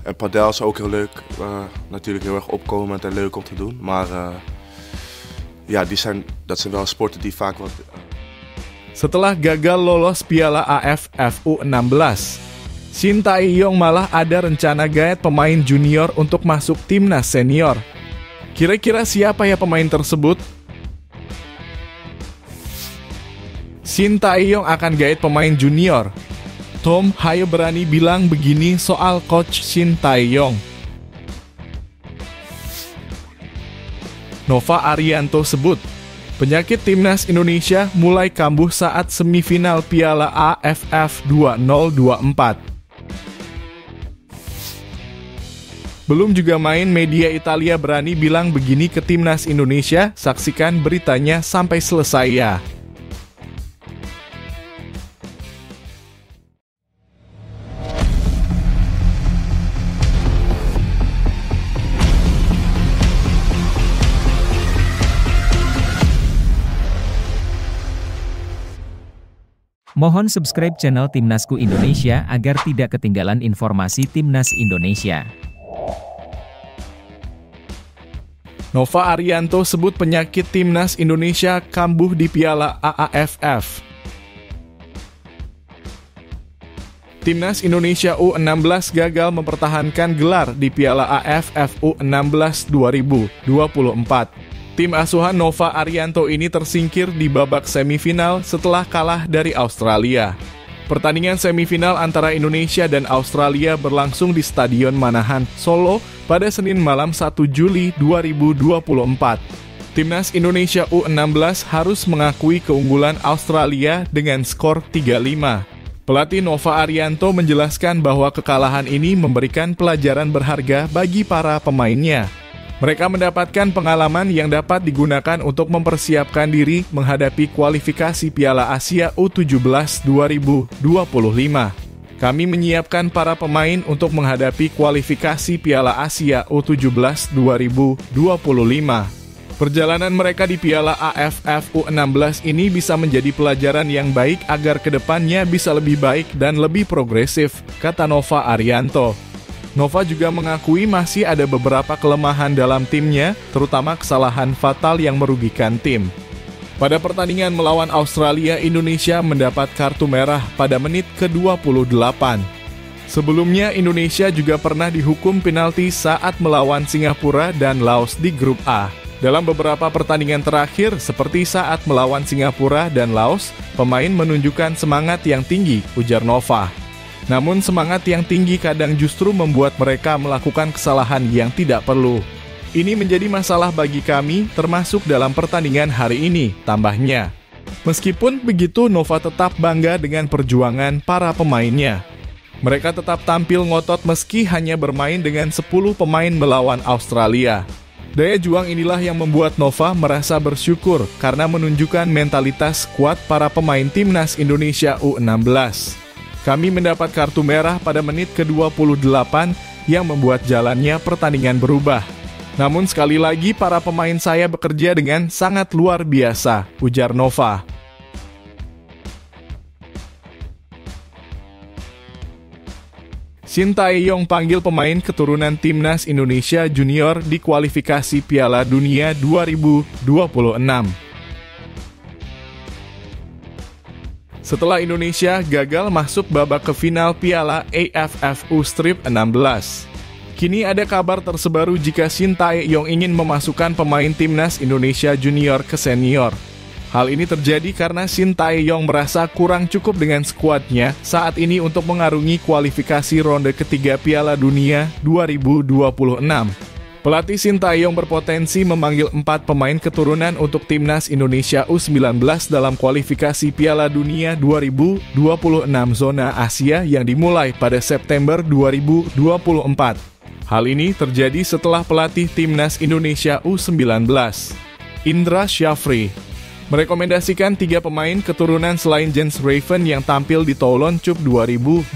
En padel is ook heel leuk. Natuurlijk heel erg opkomend en leuk om te doen. Maar ja, dat zijn wel sporten die vaak wat... Setelah gagal lolos Piala AFF U16, Shin Tae-yong malah ada rencana gaet pemain junior untuk masuk timnas senior. Kira-kira siapa ya pemain tersebut? Shin Tae-yong akan gaet pemain junior. Tom Hayo berani bilang begini soal coach Shin Tae-yong. Nova Arianto sebut, penyakit timnas Indonesia mulai kambuh saat semifinal Piala AFF 2024. Belum juga main, media Italia berani bilang begini ke timnas Indonesia, saksikan beritanya sampai selesai ya. Mohon subscribe channel Timnasku Indonesia agar tidak ketinggalan informasi Timnas Indonesia. Nova Arianto sebut penyakit timnas Indonesia kambuh di Piala AAFF. Timnas Indonesia U16 gagal mempertahankan gelar di Piala AFF U16 2024. Tim asuhan Nova Arianto ini tersingkir di babak semifinal setelah kalah dari Australia. Pertandingan semifinal antara Indonesia dan Australia berlangsung di Stadion Manahan, Solo pada Senin malam 1 Juli 2024. Timnas Indonesia U16 harus mengakui keunggulan Australia dengan skor 3-5. Pelatih Nova Arianto menjelaskan bahwa kekalahan ini memberikan pelajaran berharga bagi para pemainnya. Mereka mendapatkan pengalaman yang dapat digunakan untuk mempersiapkan diri menghadapi kualifikasi Piala Asia U17 2025. Kami menyiapkan para pemain untuk menghadapi kualifikasi Piala Asia U17 2025. Perjalanan mereka di Piala AFF U16 ini bisa menjadi pelajaran yang baik agar kedepannya bisa lebih baik dan lebih progresif, kata Nova Arianto. Nova juga mengakui masih ada beberapa kelemahan dalam timnya, terutama kesalahan fatal yang merugikan tim. Pada pertandingan melawan Australia, Indonesia mendapat kartu merah pada menit ke-28. Sebelumnya, Indonesia juga pernah dihukum penalti saat melawan Singapura dan Laos di grup A. Dalam beberapa pertandingan terakhir, seperti saat melawan Singapura dan Laos, pemain menunjukkan semangat yang tinggi, ujar Nova. Namun semangat yang tinggi kadang justru membuat mereka melakukan kesalahan yang tidak perlu. Ini menjadi masalah bagi kami, termasuk dalam pertandingan hari ini, tambahnya. Meskipun begitu, Nova tetap bangga dengan perjuangan para pemainnya. Mereka tetap tampil ngotot meski hanya bermain dengan 10 pemain melawan Australia. Daya juang inilah yang membuat Nova merasa bersyukur karena menunjukkan mentalitas kuat para pemain timnas Indonesia U16. Kami mendapat kartu merah pada menit ke-28 yang membuat jalannya pertandingan berubah. Namun sekali lagi para pemain saya bekerja dengan sangat luar biasa, ujar Nova. Shin Tae-yong panggil pemain keturunan timnas Indonesia junior di kualifikasi Piala Dunia 2026. Setelah Indonesia gagal masuk babak ke final Piala AFF U16. Kini ada kabar tersebaru jika Shin Tae-yong ingin memasukkan pemain timnas Indonesia junior ke senior. Hal ini terjadi karena Shin Tae-yong merasa kurang cukup dengan skuadnya saat ini untuk mengarungi kualifikasi ronde ketiga Piala Dunia 2026. Pelatih Shin Tae-yong berpotensi memanggil 4 pemain keturunan untuk timnas Indonesia U19 dalam kualifikasi Piala Dunia 2026 zona Asia yang dimulai pada September 2024. Hal ini terjadi setelah pelatih timnas Indonesia U19, Indra Syafri, merekomendasikan 3 pemain keturunan selain Jens Raven yang tampil di Toulon Cup 2024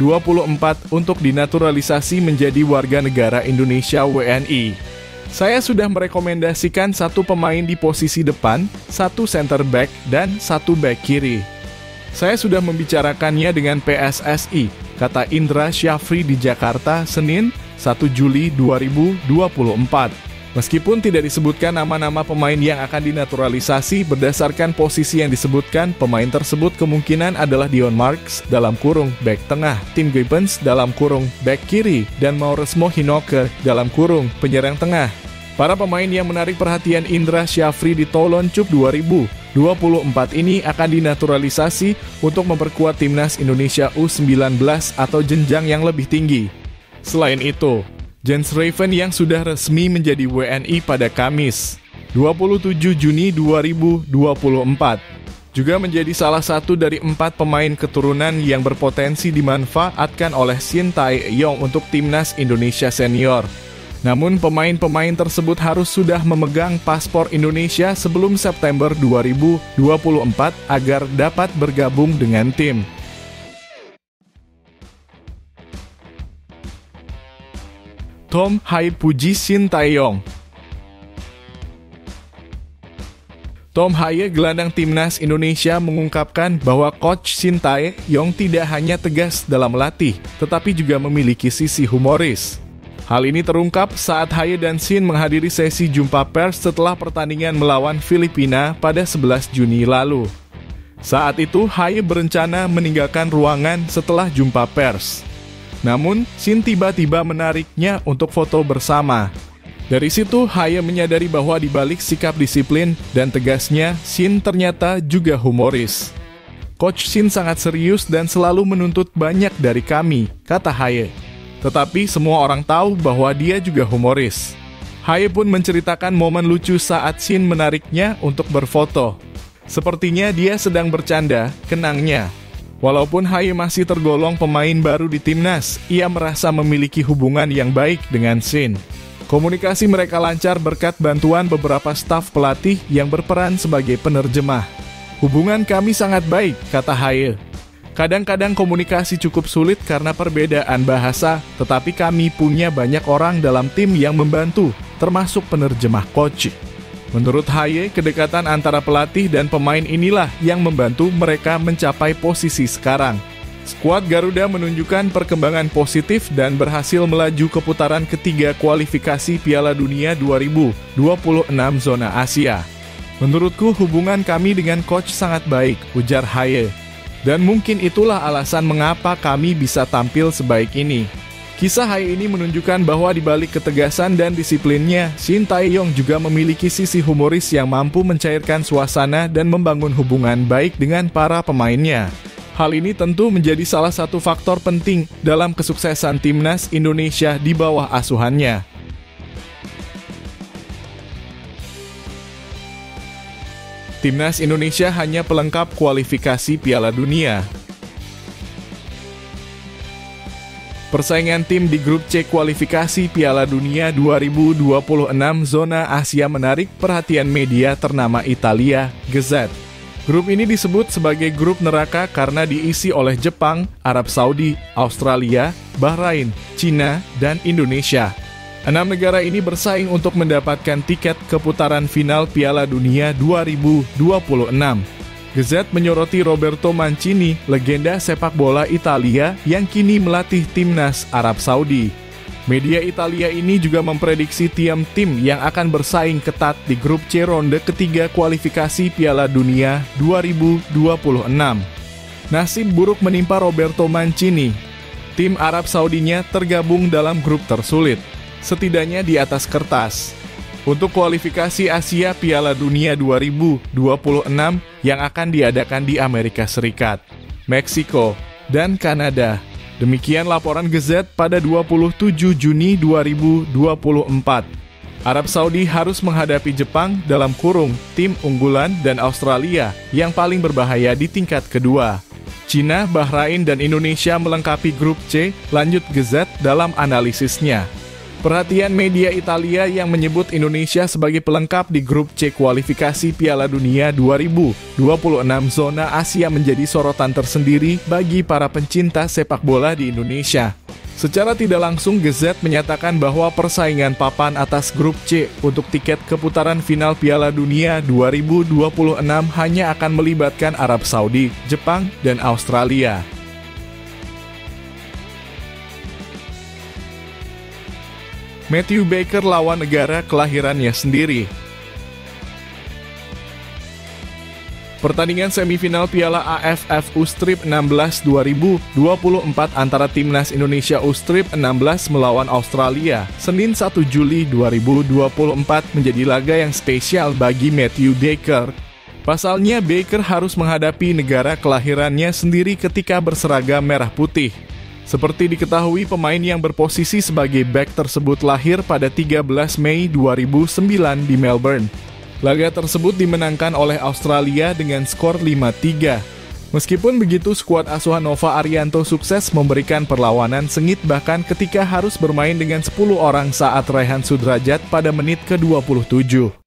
untuk dinaturalisasi menjadi warga negara Indonesia WNI. Saya sudah merekomendasikan 1 pemain di posisi depan, 1 center back, dan 1 back kiri. Saya sudah membicarakannya dengan PSSI, kata Indra Syafri di Jakarta, Senin, 1 Juli 2024. Meskipun tidak disebutkan nama-nama pemain yang akan dinaturalisasi, berdasarkan posisi yang disebutkan, pemain tersebut kemungkinan adalah Dion Marks dalam kurung bek tengah, Tim Gibbons dalam kurung bek kiri, dan Mauresmo Hinoke dalam kurung penyerang tengah. Para pemain yang menarik perhatian Indra Syafri di Toulon Cup 2024 ini akan dinaturalisasi untuk memperkuat timnas Indonesia U19 atau jenjang yang lebih tinggi. Selain itu, Jens Raven yang sudah resmi menjadi WNI pada Kamis, 27 Juni 2024, juga menjadi salah satu dari 4 pemain keturunan yang berpotensi dimanfaatkan oleh Shin Tae-yong untuk timnas Indonesia senior. Namun pemain-pemain tersebut harus sudah memegang paspor Indonesia sebelum September 2024 agar dapat bergabung dengan tim. Tom Haye puji Shin Tae-yong. Tom Haye, gelandang timnas Indonesia, mengungkapkan bahwa Coach Shin Tae-yong tidak hanya tegas dalam melatih, tetapi juga memiliki sisi humoris. Hal ini terungkap saat Haye dan Shin menghadiri sesi jumpa pers setelah pertandingan melawan Filipina pada 11 Juni lalu. Saat itu, Haye berencana meninggalkan ruangan setelah jumpa pers. Namun, Shin tiba-tiba menariknya untuk foto bersama. Dari situ, Haye menyadari bahwa di balik sikap disiplin dan tegasnya, Shin ternyata juga humoris. Coach Shin sangat serius dan selalu menuntut banyak dari kami, kata Haye. Tetapi semua orang tahu bahwa dia juga humoris. Haye pun menceritakan momen lucu saat Shin menariknya untuk berfoto. Sepertinya dia sedang bercanda, kenangnya. Walaupun Haye masih tergolong pemain baru di timnas, ia merasa memiliki hubungan yang baik dengan Shin. Komunikasi mereka lancar berkat bantuan beberapa staf pelatih yang berperan sebagai penerjemah. Hubungan kami sangat baik, kata Haye. Kadang-kadang komunikasi cukup sulit karena perbedaan bahasa, tetapi kami punya banyak orang dalam tim yang membantu, termasuk penerjemah coach. Menurut Haye, kedekatan antara pelatih dan pemain inilah yang membantu mereka mencapai posisi sekarang. Skuad Garuda menunjukkan perkembangan positif dan berhasil melaju ke putaran ketiga kualifikasi Piala Dunia 2026 zona Asia. Menurutku hubungan kami dengan coach sangat baik, ujar Haye. Dan mungkin itulah alasan mengapa kami bisa tampil sebaik ini. Kisah Haye ini menunjukkan bahwa di balik ketegasan dan disiplinnya, Shin Tae-yong juga memiliki sisi humoris yang mampu mencairkan suasana dan membangun hubungan baik dengan para pemainnya. Hal ini tentu menjadi salah satu faktor penting dalam kesuksesan timnas Indonesia di bawah asuhannya. Timnas Indonesia hanya pelengkap kualifikasi Piala Dunia. Persaingan tim di grup C kualifikasi Piala Dunia 2026 zona Asia menarik perhatian media ternama Italia, Gazette. Grup ini disebut sebagai grup neraka karena diisi oleh Jepang, Arab Saudi, Australia, Bahrain, Cina, dan Indonesia. 6 negara ini bersaing untuk mendapatkan tiket ke putaran final Piala Dunia 2026. Gazette menyoroti Roberto Mancini, legenda sepak bola Italia yang kini melatih timnas Arab Saudi. Media Italia ini juga memprediksi tim yang akan bersaing ketat di grup C ronde ketiga kualifikasi Piala Dunia 2026. Nasib buruk menimpa Roberto Mancini. Tim Arab Saudinya tergabung dalam grup tersulit, setidaknya di atas kertas. Untuk kualifikasi Asia Piala Dunia 2026 yang akan diadakan di Amerika Serikat, Meksiko, dan Kanada. Demikian laporan Gazette pada 27 Juni 2024. Arab Saudi harus menghadapi Jepang dalam kurung tim unggulan dan Australia yang paling berbahaya di tingkat kedua. Cina, Bahrain, dan Indonesia melengkapi grup C, lanjut Gazette dalam analisisnya. Perhatian media Italia yang menyebut Indonesia sebagai pelengkap di grup C kualifikasi Piala Dunia 2026 zona Asia menjadi sorotan tersendiri bagi para pencinta sepak bola di Indonesia. Secara tidak langsung, Gazette menyatakan bahwa persaingan papan atas grup C untuk tiket ke putaran final Piala Dunia 2026 hanya akan melibatkan Arab Saudi, Jepang, dan Australia. Matthew Baker lawan negara kelahirannya sendiri. Pertandingan semifinal Piala AFF U-Strip 16 2024 antara Timnas Indonesia U-Strip 16 melawan Australia, Senin 1 Juli 2024 menjadi laga yang spesial bagi Matthew Baker. Pasalnya, Baker harus menghadapi negara kelahirannya sendiri ketika berseragam merah putih. Seperti diketahui, pemain yang berposisi sebagai bek tersebut lahir pada 13 Mei 2009 di Melbourne. Laga tersebut dimenangkan oleh Australia dengan skor 5-3. Meskipun begitu, skuad asuhan Nova Arianto sukses memberikan perlawanan sengit bahkan ketika harus bermain dengan 10 orang saat Raihan Sudrajat pada menit ke-27.